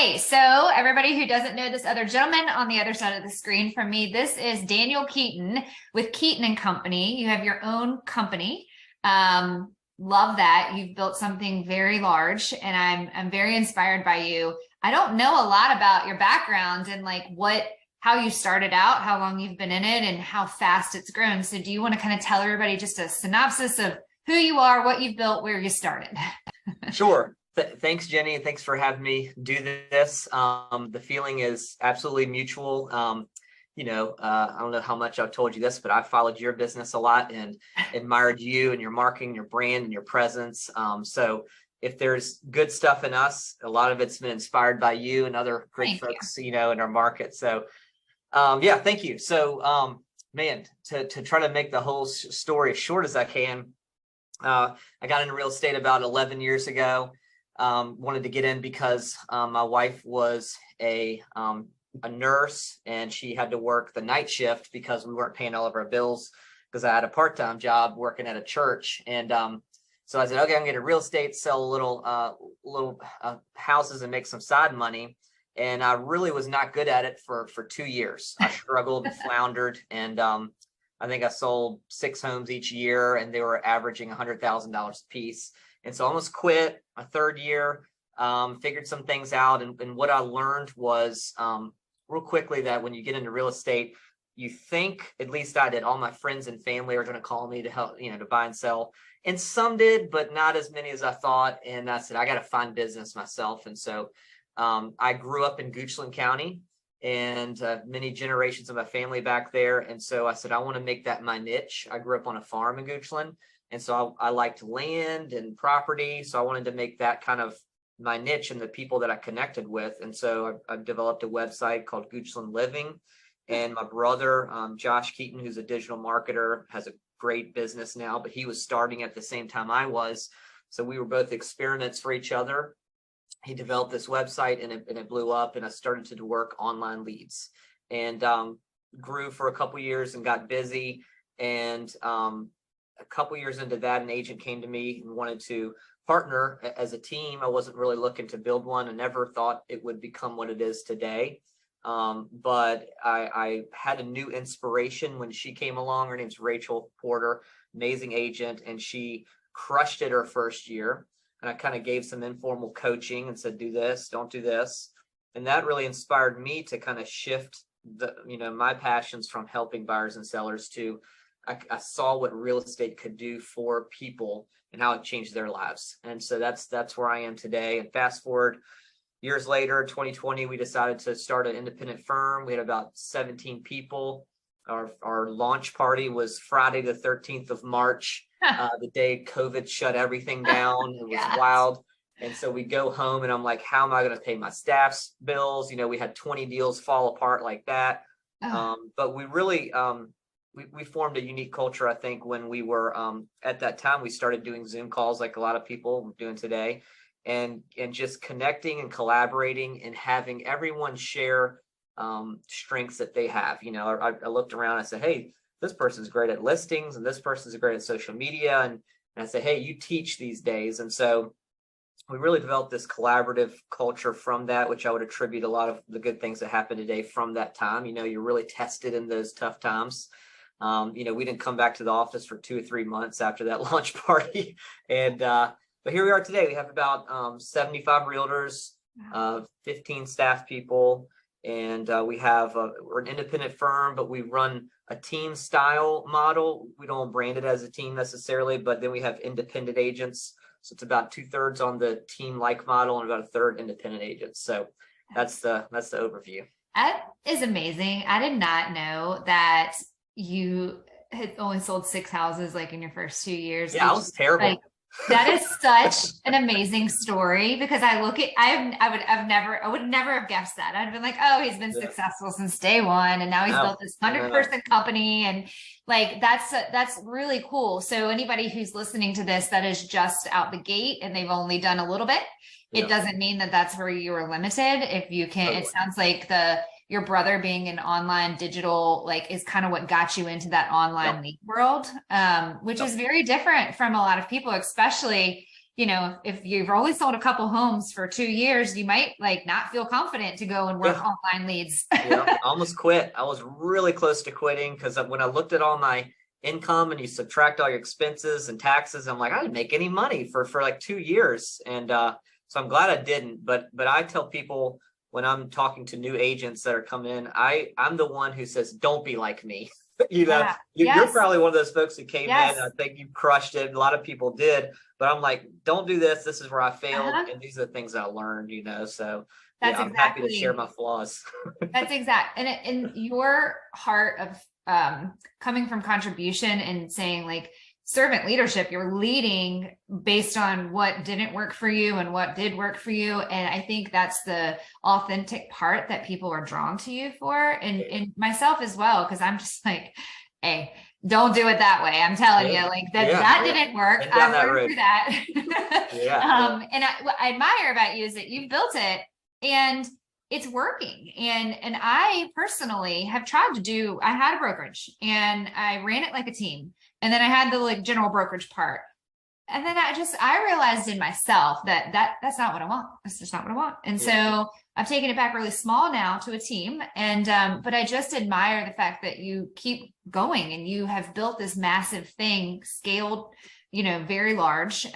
Okay, so everybody who doesn't know this other gentleman on the other side of the screen from me, this is Daniel Keeton with Keeton and Company. You have your own company. Love that. You've built something very large, and I'm very inspired by you. I don't know a lot about your background and like how you started out, how long you've been in it, and how fast it's grown. So do you want to kind of tell everybody just a synopsis of who you are, what you've built, where you started? Sure. Thanks, Jenny, and thanks for having me do this. The feeling is absolutely mutual. I don't know how much I've told you this, but I've followed your business a lot and admired you and your marketing, your brand, and your presence. So if there's good stuff in us, a lot of it's been inspired by you and other great folks, in our market. So yeah, thank you. So man, to try to make the whole story as short as I can, I got into real estate about 11 years ago. Wanted to get in because my wife was a nurse, and she had to work the night shift because we weren't paying all of our bills because I had a part-time job working at a church. And so I said, okay, I'm going to get real estate, sell little houses and make some side money. And I really was not good at it for 2 years. I struggled, floundered, and I think I sold 6 homes each year, and they were averaging $100,000 a piece. And so I almost quit my 3rd year, figured some things out. And what I learned was real quickly that when you get into real estate, you think, at least I did, all my friends and family are going to call me to help, to buy and sell. And some did, but not as many as I thought. And I said, I got to find business myself. And so I grew up in Goochland County, and many generations of my family back there. And so I said, I want to make that my niche. I grew up on a farm in Goochland. And so I liked land and property. So I wanted to make that kind of my niche and the people that I connected with. And so I developed a website called Goochland Living. And my brother, Josh Keeton, who's a digital marketer, has a great business now, but he was starting at the same time I was. So we were both experiments for each other. He developed this website, and it blew up, and I started to work online leads, and grew for a couple years and got busy. And a couple years into that, an agent came to me and wanted to partner as a team. I wasn't really looking to build one. I never thought it would become what it is today. But I had a new inspiration when she came along. Her name's Rachel Porter, amazing agent, and she crushed it her first year. And I kind of gave some informal coaching and said, do this, don't do this. And that really inspired me to kind of shift my passions from helping buyers and sellers to I saw what real estate could do for people and how it changed their lives. And so that's where I am today. And fast forward years later, 2020, we decided to start an independent firm. We had about 17 people. Our launch party was Friday, the 13th of March, the day COVID shut everything down. It was wild. And so we go home, and I'm like, how am I going to pay my staff's bills? We had 20 deals fall apart like that. But we really, we formed a unique culture, I think, when we were at that time. We started doing Zoom calls like a lot of people are doing today, and just connecting and collaborating and having everyone share strengths that they have. I looked around, I said, hey, this person's great at listings, and this person's great at social media. And I said, hey, you teach these days. And so we really developed this collaborative culture from that, which I would attribute a lot of the good things that happen today from that time. You're really tested in those tough times. We didn't come back to the office for 2 or 3 months after that launch party. And but here we are today. We have about 75 realtors, 15 staff people, and we're an independent firm, but we run a team style model. We don't brand it as a team necessarily, but then we have independent agents. So it's about 2/3 on the team like model and about 1/3 independent agents. So that's the overview. That is amazing. I did not know that you had only sold 6 houses like in your first 2 years. Yeah, I was terrible. That is such an amazing story, because I would never have guessed that. I'd been like, oh, he's been successful since day one, and now he's built this 100-person company, and like that's really cool. So anybody who's listening to this that is just out the gate and they've only done a little bit, it doesn't mean that that's where you are limited. If you can, it sounds like your brother being an online digital, like, is kind of what got you into that online lead world, which is very different from a lot of people, especially you know, if you've only sold a couple homes for 2 years, you might like not feel confident to go and work Yeah. online leads. Yeah. I almost quit. I was really close to quitting because when I looked at all my income and you subtract all your expenses and taxes, I'm like, I didn't make any money for like 2 years. And so I'm glad I didn't. But I tell people when I'm talking to new agents that are coming in, I'm the one who says, don't be like me. You know, Yeah. you're Yes. probably one of those folks who came in. Yes. I think you crushed it. A lot of people did, but I'm like, don't do this. This is where I failed, Uh-huh. and these are the things I learned. So That's yeah, I'm happy to share exactly. my flaws. That's exact. And in your heart of coming from contribution and saying like servant leadership, you're leading based on what didn't work for you and what did work for you. And I think that's the authentic part that people are drawn to you for, and myself as well, because I'm just like, hey, don't do it that way. I'm telling you, Yeah, like yeah, that yeah. didn't work. Been down I've that learned road. through that. Yeah, yeah, And what I admire about you is that you've built it and it's working. And I personally have tried to do, I had a brokerage and I ran it like a team. And then I had the like general brokerage part. And then I realized in myself that's not what I want. That's just not what I want. And yeah, so I've taken it back really small now to a team. And, but I just admire the fact that you keep going and you have built this massive thing scaled, you know, very large.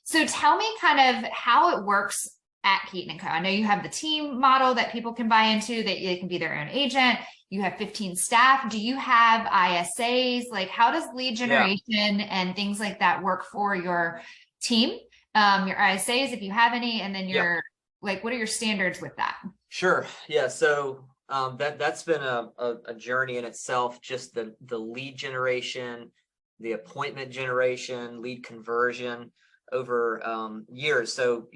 So tell me kind of how it works at Keeton and Co. I know you have the team model that people can buy into, that they can be their own agent. You have 15 staff. Do you have ISAs? Like, how does lead yeah. generation and things like that work for your team? Your ISAs, if you have any, and then Yeah. your, like, what are your standards with that? Sure. Yeah. So that's been a journey in itself. Just the lead generation, the appointment generation, lead conversion over years. So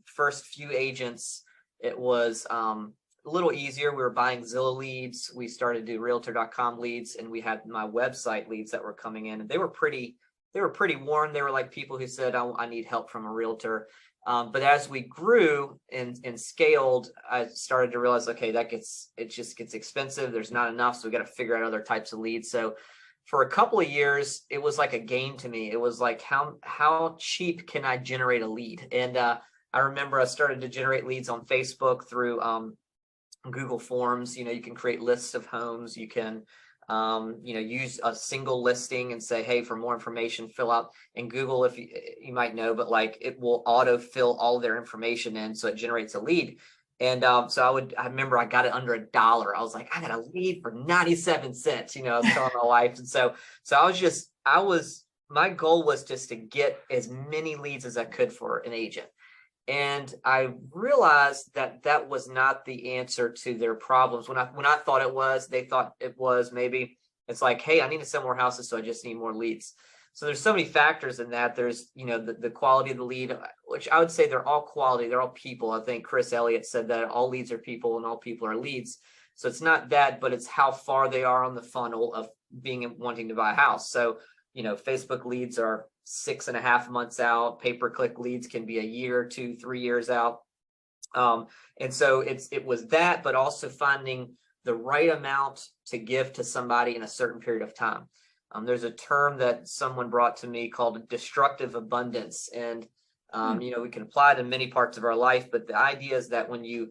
first few agents, it was a little easier. We were buying Zillow leads. We started to do Realtor.com leads, and we had my website leads that were coming in, and they were pretty warm. They were like people who said, I need help from a realtor. But as we grew and scaled, I started to realize, okay, it just gets expensive. There's not enough. So we got to figure out other types of leads. So for a couple of years, it was like a game to me. It was like, how cheap can I generate a lead? And I remember I started to generate leads on Facebook through Google Forms. You can create lists of homes. You can use a single listing and say, hey, for more information, fill out. And Google, if you might know, but like it will auto fill all their information in, so it generates a lead. And so I remember I got it under $1. I was like, I got a lead for 97 cents. I was telling my wife. And so my goal was just to get as many leads as I could for an agent. And I realized that that was not the answer to their problems. When I thought it was, they thought it was. Maybe it's like, hey, I need to sell more houses, so I just need more leads. So there's so many factors in that. There's, the quality of the lead, which I would say they're all quality. They're all people. I think Chris Elliott said that all leads are people and all people are leads. So it's not that, but it's how far they are on the funnel of wanting to buy a house. So, Facebook leads are 6.5 months out. Pay-per-click leads can be a year, 2, 3 years out. And so it was that, but also finding the right amount to give to somebody in a certain period of time. There's a term that someone brought to me called destructive abundance. And, we can apply it in many parts of our life, but the idea is that when you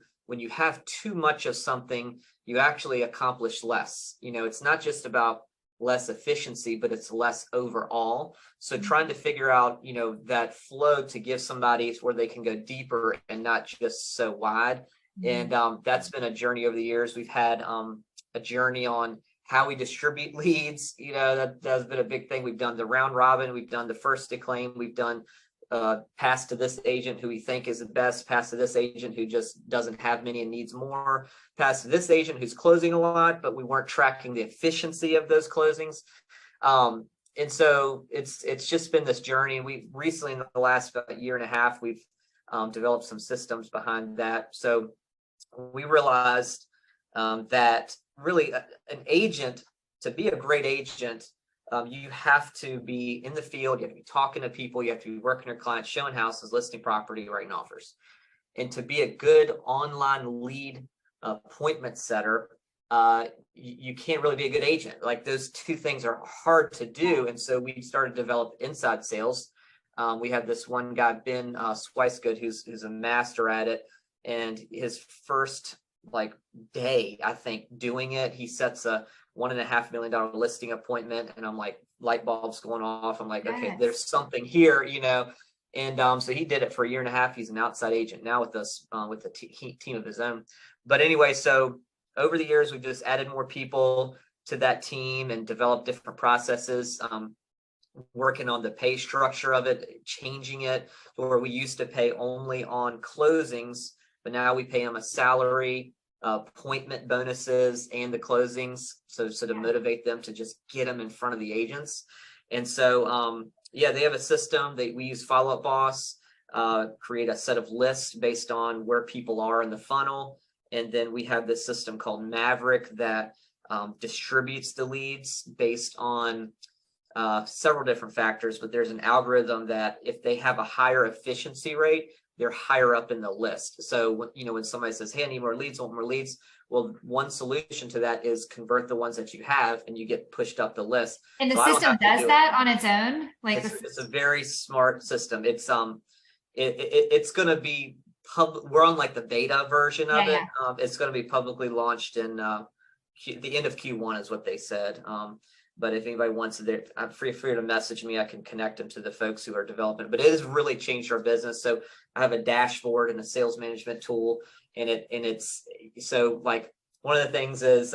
have too much of something, you actually accomplish less. It's not just about less efficiency, but it's less overall. So trying to figure out, that flow to give somebody where they can go deeper and not just so wide. And that's been a journey over the years. We've had a journey on how we distribute leads. That's been a big thing. We've done the round robin. We've done the first to claim. We've done pass to this agent who we think is the best, pass to this agent who just doesn't have many and needs more, pass to this agent who's closing a lot, but we weren't tracking the efficiency of those closings. And so it's just been this journey. We recently, in the last year and a half, we've developed some systems behind that. So we realized that really an agent, to be a great agent, you have to be in the field. You have to be talking to people. You have to be working with clients, showing houses, listing property, writing offers. And to be a good online lead appointment setter, you can't really be a good agent. Like those two things are hard to do. And so we started to develop inside sales. We have this one guy, Ben Swicegood, who's a master at it. And his first like day, I think, doing it, he sets a $1.5 million listing appointment, and I'm like, light bulbs going off. I'm like, okay, there's something here, you know. And so he did it for a year and a half. He's an outside agent now with us, with a team of his own. But anyway, so over the years, we've just added more people to that team and developed different processes. Working on the pay structure of it, changing it where we used to pay only on closings, but now we pay them a salary, appointment bonuses, and the closings. So to motivate them to just get them in front of the agents. And so, yeah, they have a system that we use. Follow Up Boss, create a set of lists based on where people are in the funnel. And then we have this system called Maverick that distributes the leads based on several different factors, but there's an algorithm that if they have a higher efficiency rate, they're higher up in the list. So, you know, when somebody says, hey, I need more leads, want more leads, well, one solution to that is convert the ones that you have and you get pushed up the list. And the system does that on its own? Like it's a very smart system. It's it's going to be we're on like the beta version of it. It's going to be publicly launched in the end of Q1 is what they said. But if anybody wants it, I'm free to message me. I can connect them to the folks who are developing it. But it has really changed our business. So I have a dashboard and a sales management tool, and it's so like one of the things is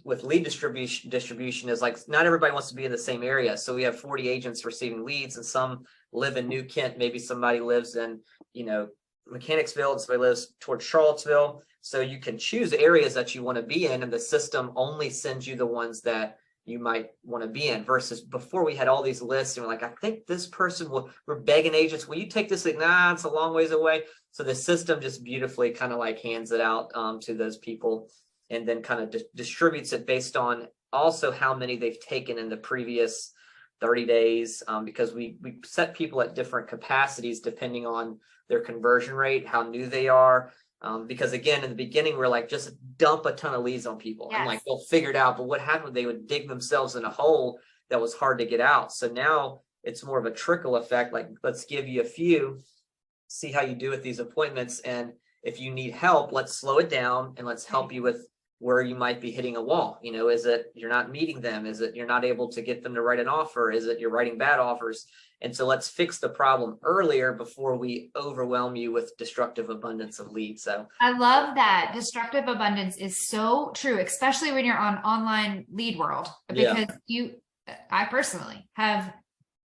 with lead distribution is like not everybody wants to be in the same area. So we have 40 agents receiving leads, and some live in New Kent. Maybe somebody lives in, you know, Mechanicsville, and somebody lives towards Charlottesville. So you can choose areas that you want to be in, and the system only sends you the ones that you might want to be in, versus before we had all these lists and we're like, I think this person we're begging agents, will you take this? Like, nah, it's a long ways away. So the system just beautifully kind of like hands it out to those people, and then kind of distributes it based on also how many they've taken in the previous 30 days, because we set people at different capacities depending on their conversion rate, how new they are. Because again, in the beginning, we're like, just dump a ton of leads on people and like they'll figure it out. But what happened? They would dig themselves in a hole that was hard to get out. So now it's more of a trickle effect. Like, let's give you a few, see how you do with these appointments. And if you need help, let's slow it down and let's help you with where you might be hitting a wall. You know, is it you're not meeting them? Is it you're not able to get them to write an offer? Is it you're writing bad offers? And so let's fix the problem earlier before we overwhelm you with destructive abundance of leads. So I love that. Destructive abundance is so true, especially when you're on online lead world, because I personally have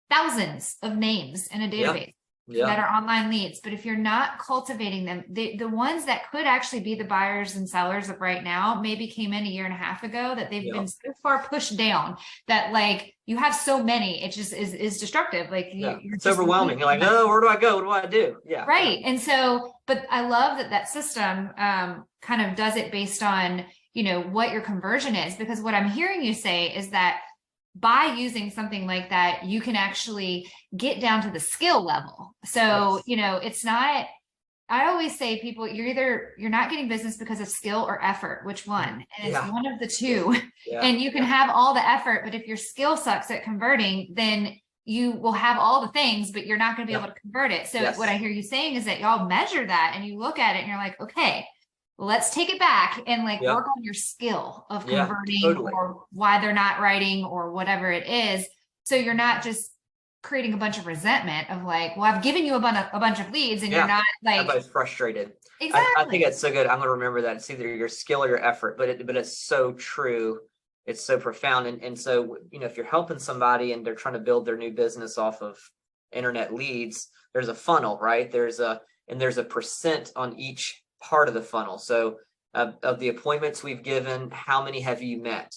thousands of names in a database that are online leads. But if you're not cultivating them, the ones that could actually be the buyers and sellers of right now maybe came in a year and a half ago, that they've been so far pushed down that like you have so many, it just is destructive. Like it's overwhelming. You're like, oh, where do I go? What do I do? Right. And so, but I love that system kind of does it based on, you know, what your conversion is, because what I'm hearing you say is that by using something like that, you can actually get down to the skill level. So, you know, it's not, I always say people, you're not getting business because of skill or effort, which one? And it's one of the two. And you can have all the effort, but if your skill sucks at converting, then you will have all the things, but you're not going to be able to convert it. So what I hear you saying is that y'all measure that and you look at it and you're like, okay, let's take it back and like work on your skill of converting or why they're not writing or whatever it is. So you're not just creating a bunch of resentment of like, well, I've given you a bunch of leads and you're not like, everybody's frustrated. Exactly. I think it's so good. I'm going to remember that. It's either your skill or your effort, but it's so true. It's so profound. And so, you know, if you're helping somebody and they're trying to build their new business off of internet leads, there's a funnel, right? There's a percent on each part of the funnel. So of the appointments we've given, how many have you met?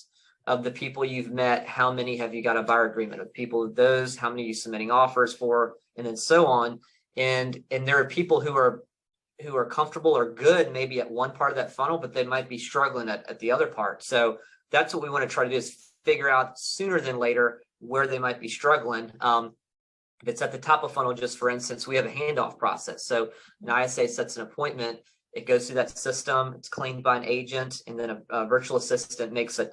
Of the people you've met, how many have you got a buyer agreement? Of people of those, how many are you submitting offers for? And then so on. And there are people who are comfortable or good maybe at one part of that funnel, but they might be struggling at the other part. So that's what we want to try to do, is figure out sooner than later where they might be struggling. If it's at the top of funnel, just for instance, we have a handoff process. So an ISA sets an appointment, it goes through that system, it's cleaned by an agent, and then a virtual assistant makes a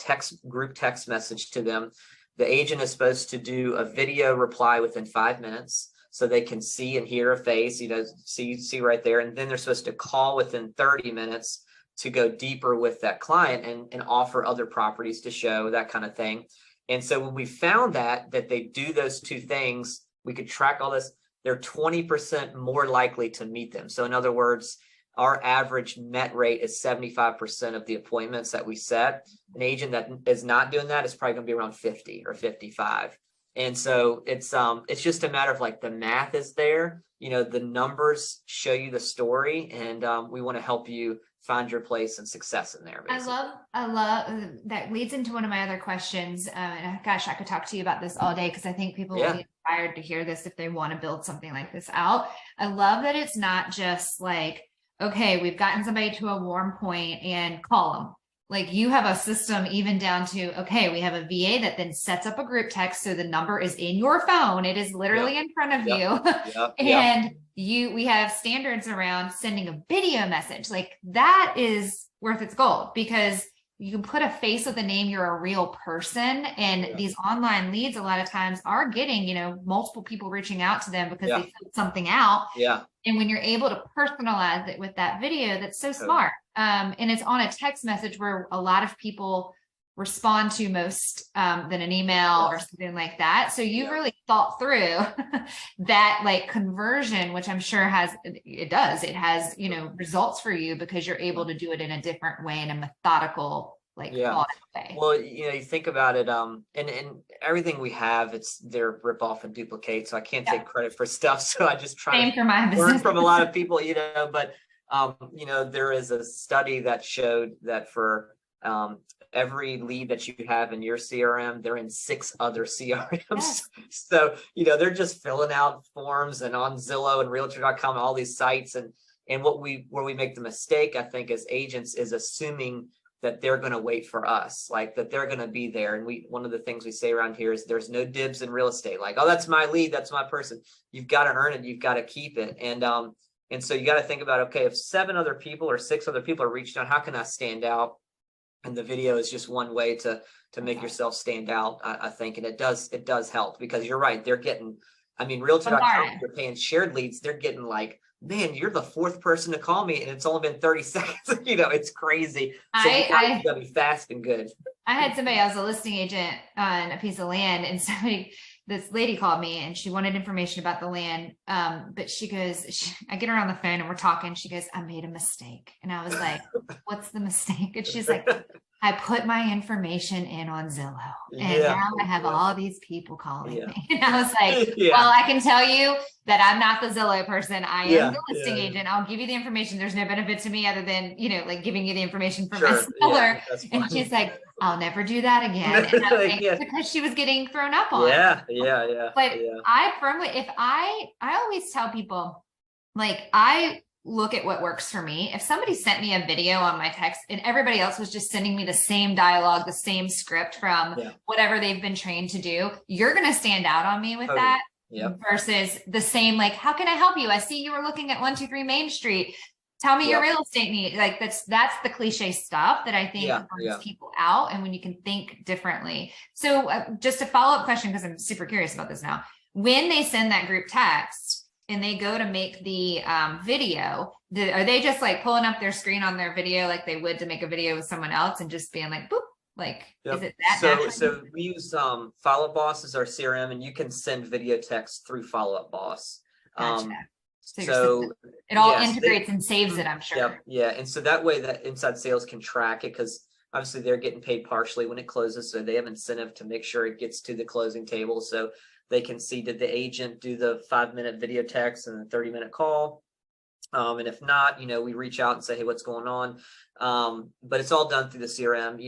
group text message to them The agent is supposed to do a video reply within 5 minutes, so they can see and hear a face, see right there. And then they're supposed to call within 30 minutes to go deeper with that client and offer other properties to show, that kind of thing. And so when we found that they do those two things, we could track all this, they're 20% more likely to meet them. So in other words, our average met rate is 75% of the appointments that we set. An agent that is not doing that is probably going to be around 50 or 55. And so it's just a matter of like the math is there, the numbers show you the story, and we want to help you find your place and success in there. Basically. I love that leads into one of my other questions. And gosh, I could talk to you about this all day, because I think people will be inspired to hear this if they want to build something like this out. I love that it's not just like, okay, we've gotten somebody to a warm point and call them. Like, you have a system even down to, okay, we have a VA that then sets up a group text. So the number is in your phone. It is literally in front of you. And we have standards around sending a video message. Like, that is worth its gold, because you can put a face with a name. You're a real person. And these online leads a lot of times are getting, multiple people reaching out to them because they filled something out. And when you're able to personalize it with that video, that's so smart. And it's on a text message where a lot of people respond to most than an email or something like that. So you really thought through that, like, conversion, which I'm sure it has, results for you, because you're able to do it in a different way, in a methodical, way. Well, you think about it, and everything we have, they're rip off and duplicate. So I can't take credit for stuff. So I just try to learn from a lot of people, but there is a study that showed that for every lead that you have in your CRM, they're in 6 other CRMs. So, they're just filling out forms and on Zillow and Realtor.com, all these sites. And where we make the mistake, I think, as agents, is assuming that they're going to wait for us, like that they're going to be there. And one of the things we say around here is there's no dibs in real estate. Like, oh, that's my lead, that's my person. You've got to earn it. You've got to keep it. And so you got to think about, okay, if 7 other people or 6 other people are reaching out, how can I stand out? And the video is just one way to make yourself stand out, I think. And it does help, because you're right. They're getting, Realtor.com, you're paying shared leads. They're getting like, man, you're the 4th person to call me, and it's only been 30 seconds. It's crazy. So you gotta be fast and good. I had somebody, I was a listing agent on a piece of land, and this lady called me and she wanted information about the land. But she goes, I get her on the phone and we're talking. She goes, I made a mistake. And I was like, what's the mistake? And she's like, I put my information in on Zillow, and now I have all these people calling me. And I was like, well, I can tell you that I'm not the Zillow person. I am the listing agent. I'll give you the information. There's no benefit to me other than, like giving you the information from my seller. And she's like, I'll never do that again. And I was like, because she was getting thrown up on. But I firmly, I always tell people, like, I look at what works for me. If somebody sent me a video on my text and everybody else was just sending me the same dialogue, the same script from whatever they've been trained to do, you're going to stand out on me with that. Versus the same, like, how can I help you? I see you were looking at 123 Main Street. Tell me your real estate need. Like, that's the cliche stuff that I think brings people out. And when you can think differently. So just a follow-up question, because I'm super curious about this now. When they send that group text and they go to make the video, are they just like pulling up their screen on their video like they would to make a video with someone else and just being like, boop? Like, is it that? So we use Follow Up Boss as our CRM, and you can send video text through Follow Up Boss. Gotcha. So it all integrates and saves it, I'm sure. And so that way that inside sales can track it, because obviously they're getting paid partially when it closes. So they have incentive to make sure it gets to the closing table. So they can see, did the agent do the 5-minute video text and the 30-minute call? And if not, we reach out and say, hey, what's going on? But it's all done through the CRM.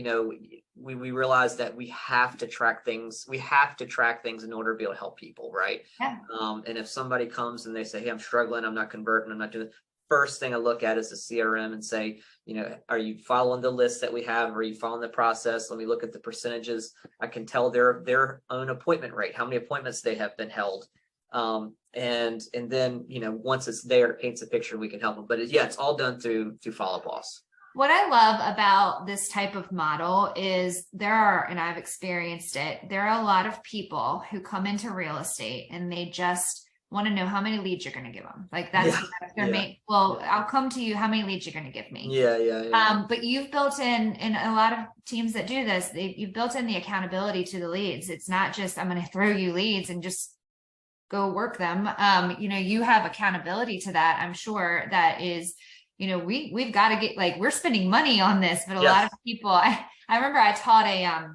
We realize that we have to track things. We have to track things in order to be able to help people, right? And if somebody comes and they say, hey, I'm struggling, I'm not converting, I'm not doing it. First thing I look at is the CRM and say, are you following the list that we have? Are you following the process? Let me look at the percentages. I can tell their own appointment rate, how many appointments they have been held. And then, once it's there, it paints a picture, we can help them. But it's all done through Follow Boss. What I love about this type of model is and I've experienced it, there are a lot of people who come into real estate and they just want to know how many leads you're going to give them. Like Yeah, that's their yeah, main, well, I'll come to you, how many leads you're going to give me. yeah. But you've built in a lot of teams that do this, you've built in the accountability to the leads. It's not just, I'm going to throw you leads and just go work them. You have accountability to that. I'm sure that is, we've got to get, like, we're spending money on this, but a lot of people, I remember I taught a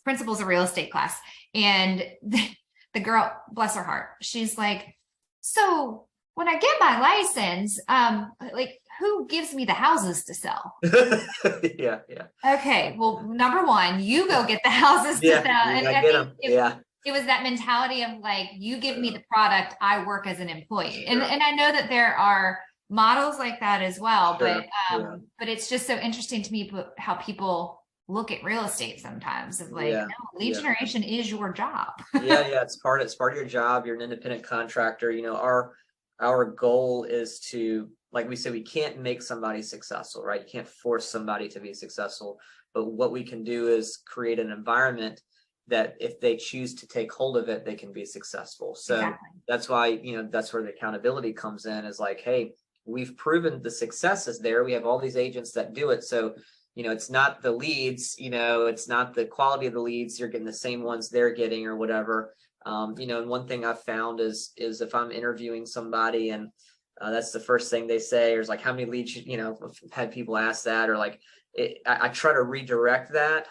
principles of real estate class, and the girl, bless her heart, she's like, so when I get my license, like, who gives me the houses to sell? Yeah. Okay, well, number one, you go get the houses to sell. And I think it was that mentality of like, you give me the product, I work as an employee. Sure. And I know that there are models like that as well, Sure. but it's just so interesting to me how people look at real estate sometimes of like, no, lead generation is your job. It's part of your job. You're an independent contractor. Our goal is to, like we said, we can't make somebody successful, right? You can't force somebody to be successful, but what we can do is create an environment that if they choose to take hold of it, they can be successful. So that's why, that's where the accountability comes in, is like, hey, we've proven the success is there. We have all these agents that do it. So, it's not the leads, it's not the quality of the leads. You're getting the same ones they're getting or whatever. And one thing I've found is if I'm interviewing somebody and that's the first thing they say, or is like, how many leads, I've had people ask that, or like, I try to redirect that.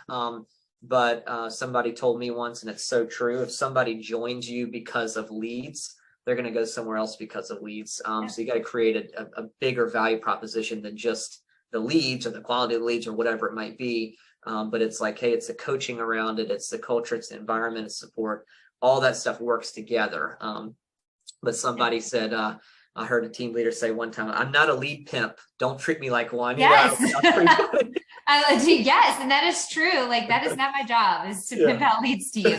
But somebody told me once, and it's so true, if somebody joins you because of leads, they're going to go somewhere else because of leads. So you got to create a bigger value proposition than just the leads or the quality of the leads or whatever it might be. But it's like, hey, it's the coaching around it. It's the culture, it's the environment, it's support. All that stuff works together. But somebody said, I heard a team leader say one time, I'm not a lead pimp. Don't treat me like one. Yes. Yes. And that is true. Like, that is not my job, is to pimp out leads to you.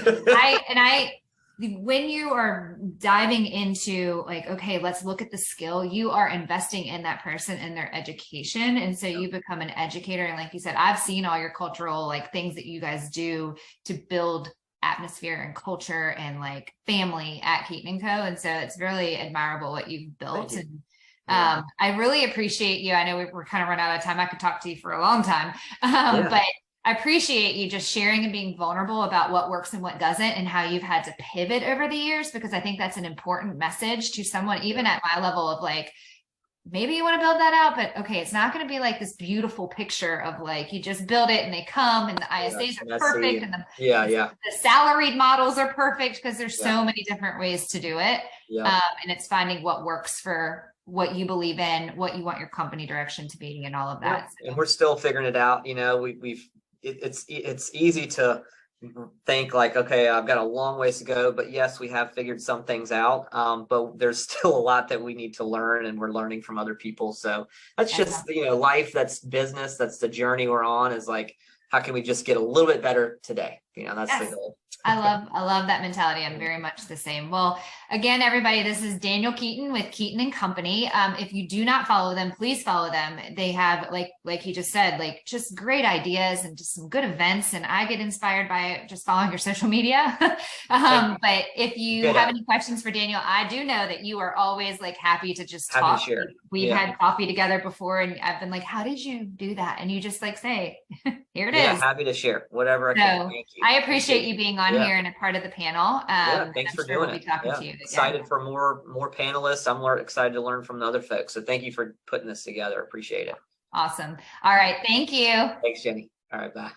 When you are diving into like, okay, let's look at the skill, you are investing in that person and their education. And so you become an educator. And like you said, I've seen all your cultural, like, things that you guys do to build atmosphere and culture and like family at Keeton & Co. And so it's really admirable what you've built. And I really appreciate you. I know we're kind of run out of time. I could talk to you for a long time, but I appreciate you just sharing and being vulnerable about what works and what doesn't, and how you've had to pivot over the years, because I think that's an important message to someone, even at my level of like, maybe you want to build that out, but okay, it's not going to be like this beautiful picture of like, you just build it and they come and the ISAs are perfect and the salaried models are perfect, because there's so many different ways to do it. And it's finding what works for what you believe in, what you want your company direction to be, and all of that. So. And we're still figuring it out. It's easy to think like, okay, I've got a long ways to go, but yes, we have figured some things out. But there's still a lot that we need to learn, and we're learning from other people. So that's just, life, that's business, that's the journey we're on, is like, how can we just get a little bit better today? That's the goal. I love that mentality. I'm very much the same. Well, again, everybody, this is Daniel Keeton with Keeton & Company. If you do not follow them, please follow them. They have, like he just said, like, just great ideas and just some good events. And I get inspired by just following your social media. But if you have any questions for Daniel, I do know that you are always like happy to just talk. We've had coffee together before, and I've been like, how did you do that? And you just like say, here it is. Happy to share whatever I can. Thank you. I appreciate you being on here and a part of the panel. Thanks for doing it. To you excited for more panelists. I'm excited to learn from the other folks. So thank you for putting this together. Appreciate it. Awesome. All right. Thank you. Thanks, Jenny. All right. Bye.